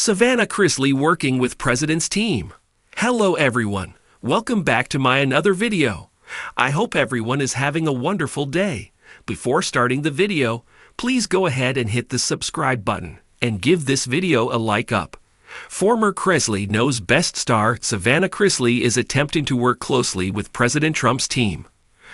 Savannah Chrisley working with President's team. Hello everyone, welcome back to my another video. I hope everyone is having a wonderful day. Before starting the video, please go ahead and hit the subscribe button and give this video a like up. Former Chrisley Knows best star Savannah Chrisley is attempting to work closely with President Trump's team.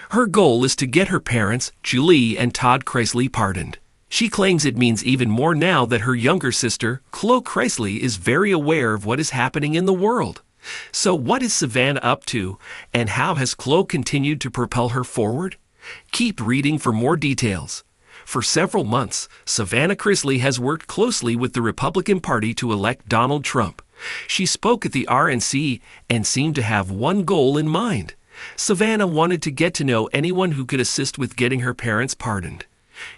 Her goal is to get her parents, Julie and Todd Chrisley, pardoned. She claims it means even more now that her younger sister, Chrisley Chrisley, is very aware of what is happening in the world. So what is Savannah up to, and how has Chrisley continued to propel her forward? Keep reading for more details. For several months, Savannah Chrisley has worked closely with the Republican Party to elect Donald Trump. She spoke at the RNC and seemed to have one goal in mind. Savannah wanted to get to know anyone who could assist with getting her parents pardoned.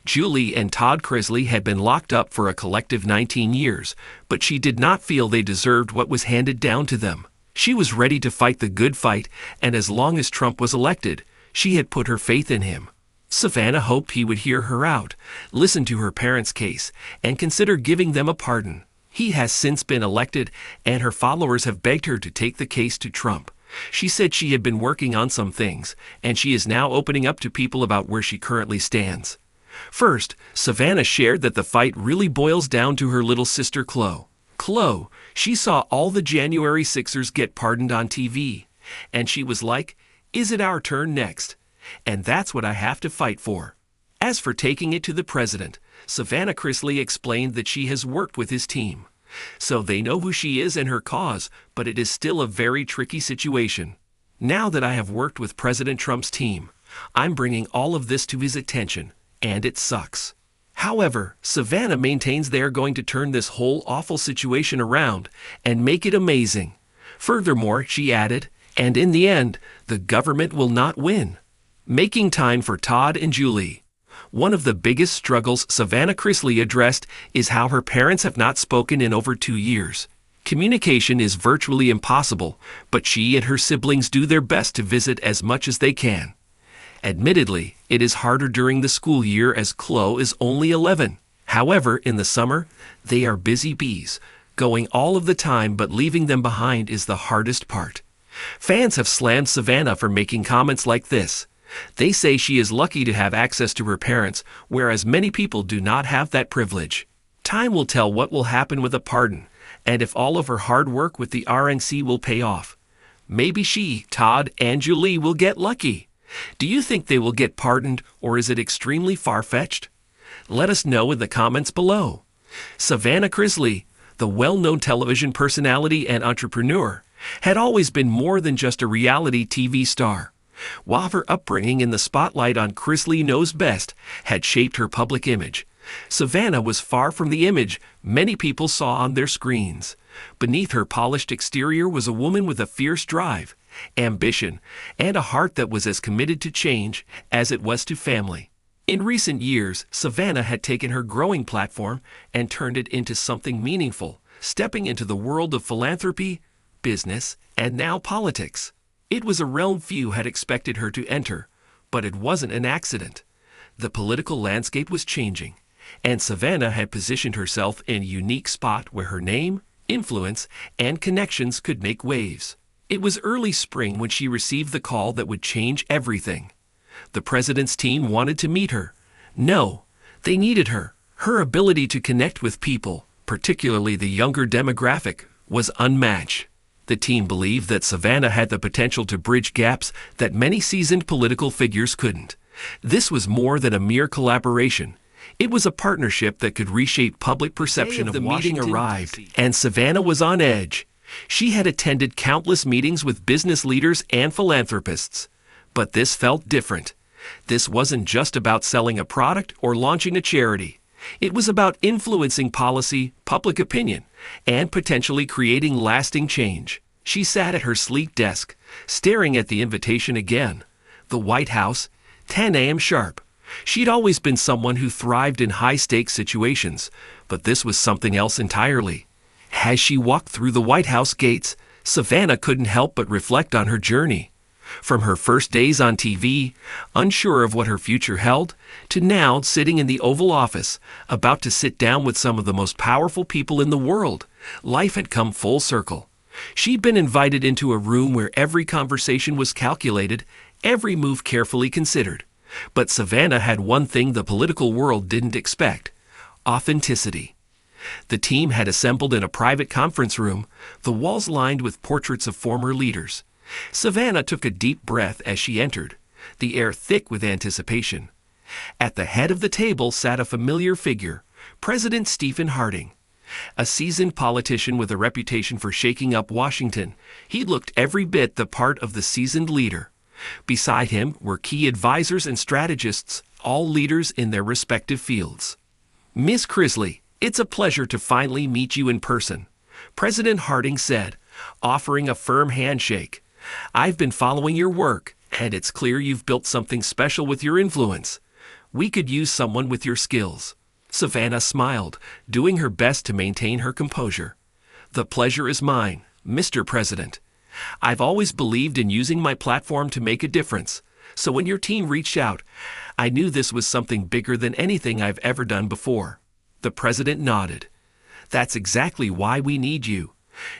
Julie and Todd Chrisley had been locked up for a collective 19 years, but she did not feel they deserved what was handed down to them. She was ready to fight the good fight, and as long as Trump was elected, she had put her faith in him. Savannah hoped he would hear her out, listen to her parents' case, and consider giving them a pardon. He has since been elected, and her followers have begged her to take the case to Trump. She said she had been working on some things, and she is now opening up to people about where she currently stands. First, Savannah shared that the fight really boils down to her little sister Chrisley. She saw all the January 6ers get pardoned on TV, and she was like, "Is it our turn next?" And that's what I have to fight for. As for taking it to the president, Savannah Chrisley explained that she has worked with his team. So they know who she is and her cause, but it is still a very tricky situation. Now that I have worked with President Trump's team, I'm bringing all of this to his attention. And it sucks. However, Savannah maintains they are going to turn this whole awful situation around and make it amazing. Furthermore, she added, and in the end, the government will not win. Making time for Todd and Julie. One of the biggest struggles Savannah Chrisley addressed is how her parents have not spoken in over 2 years. Communication is virtually impossible, but she and her siblings do their best to visit as much as they can. Admittedly, it is harder during the school year as Chrisley is only 11. However, in the summer, they are busy bees, going all of the time, but leaving them behind is the hardest part. Fans have slammed Savannah for making comments like this. They say she is lucky to have access to her parents, whereas many people do not have that privilege. Time will tell what will happen with a pardon, and if all of her hard work with the RNC will pay off. Maybe she, Todd, and Julie will get lucky. Do you think they will get pardoned, or is it extremely far-fetched? Let us know in the comments below. Savannah Chrisley, the well-known television personality and entrepreneur, had always been more than just a reality TV star. While her upbringing in the spotlight on Chrisley Knows Best had shaped her public image, Savannah was far from the image many people saw on their screens. Beneath her polished exterior was a woman with a fierce drive, ambition, and a heart that was as committed to change as it was to family. In recent years, Savannah had taken her growing platform and turned it into something meaningful, stepping into the world of philanthropy, business, and now politics. It was a realm few had expected her to enter, but it wasn't an accident. The political landscape was changing, and Savannah had positioned herself in a unique spot where her name, influence, and connections could make waves. It was early spring when she received the call that would change everything. The president's team wanted to meet her. No, they needed her. Her ability to connect with people, particularly the younger demographic, was unmatched. The team believed that Savannah had the potential to bridge gaps that many seasoned political figures couldn't. This was more than a mere collaboration. It was a partnership that could reshape public perception of Washington. The meeting arrived, and Savannah was on edge. She had attended countless meetings with business leaders and philanthropists. But this felt different. This wasn't just about selling a product or launching a charity. It was about influencing policy, public opinion, and potentially creating lasting change. She sat at her sleek desk, staring at the invitation again. The White House, 10 a.m. sharp. She'd always been someone who thrived in high-stakes situations, but this was something else entirely. As she walked through the White House gates, Savannah couldn't help but reflect on her journey. From her first days on TV, unsure of what her future held, to now sitting in the Oval Office, about to sit down with some of the most powerful people in the world, Life had come full circle. She'd been invited into a room where every conversation was calculated, every move carefully considered. But Savannah had one thing the political world didn't expect: authenticity. The team had assembled in a private conference room, the walls lined with portraits of former leaders. Savannah took a deep breath as she entered, the air thick with anticipation. At the head of the table sat a familiar figure, President Stephen Harding. A seasoned politician with a reputation for shaking up Washington, he looked every bit the part of the seasoned leader. Beside him were key advisors and strategists, all leaders in their respective fields. "Miss Chrisley, it's a pleasure to finally meet you in person," President Harding said, offering a firm handshake. "I've been following your work, and it's clear you've built something special with your influence. We could use someone with your skills." Savannah smiled, doing her best to maintain her composure. "The pleasure is mine, Mr. President. I've always believed in using my platform to make a difference, so when your team reached out, I knew this was something bigger than anything I've ever done before." The president nodded. "That's exactly why we need you.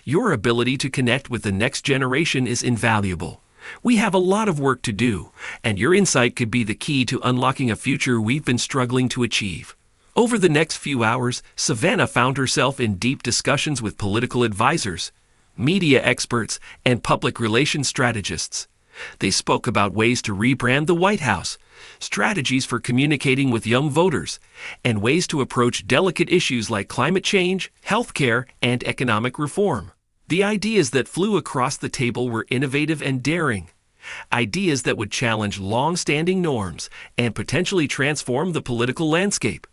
Your ability to connect with the next generation is invaluable. We have a lot of work to do, and your insight could be the key to unlocking a future we've been struggling to achieve." Over the next few hours, Savannah found herself in deep discussions with political advisors, media experts, and public relations strategists. They spoke about ways to rebrand the White House, strategies for communicating with young voters, and ways to approach delicate issues like climate change, healthcare, and economic reform. The ideas that flew across the table were innovative and daring, ideas that would challenge long-standing norms and potentially transform the political landscape.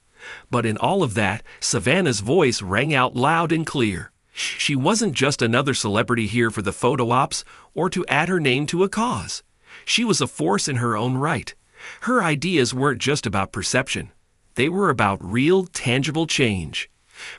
But in all of that, Savannah's voice rang out loud and clear. She wasn't just another celebrity here for the photo ops or to add her name to a cause. She was a force in her own right. Her ideas weren't just about perception. They were about real, tangible change.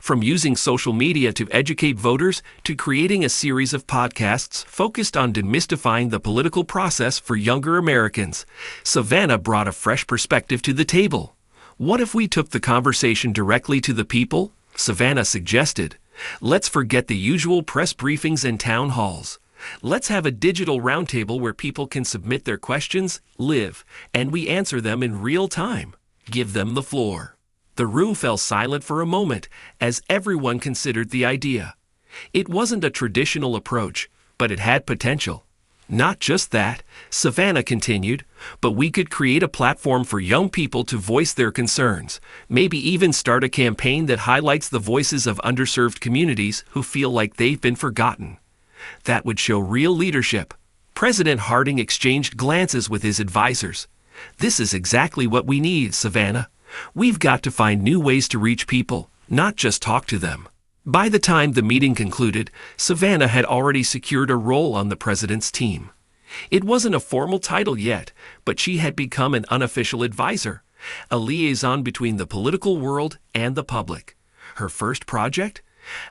From using social media to educate voters to creating a series of podcasts focused on demystifying the political process for younger Americans, Savannah brought a fresh perspective to the table. "What if we took the conversation directly to the people?" Savannah suggested. "Let's forget the usual press briefings and town halls. Let's have a digital roundtable where people can submit their questions, live, and we answer them in real time. Give them the floor." The room fell silent for a moment as everyone considered the idea. It wasn't a traditional approach, but it had potential. "Not just that," Savannah continued, "but we could create a platform for young people to voice their concerns, maybe even start a campaign that highlights the voices of underserved communities who feel like they've been forgotten. That would show real leadership." President Harding exchanged glances with his advisors. "This is exactly what we need, Savannah. We've got to find new ways to reach people, not just talk to them." By the time the meeting concluded, Savannah had already secured a role on the president's team. It wasn't a formal title yet, but she had become an unofficial advisor, a liaison between the political world and the public. Her first project?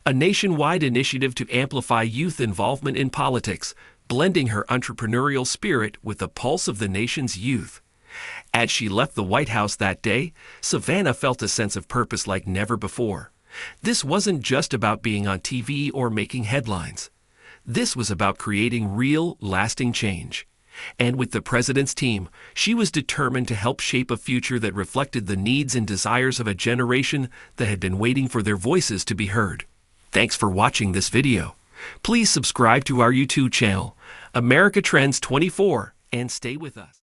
A nationwide initiative to amplify youth involvement in politics, blending her entrepreneurial spirit with the pulse of the nation's youth. As she left the White House that day, Savannah felt a sense of purpose like never before. This wasn't just about being on TV or making headlines. This was about creating real, lasting change. And with the president's team, she was determined to help shape a future that reflected the needs and desires of a generation that had been waiting for their voices to be heard. Thanks for watching this video. Please subscribe to our YouTube channel, America Trends 24, and stay with us.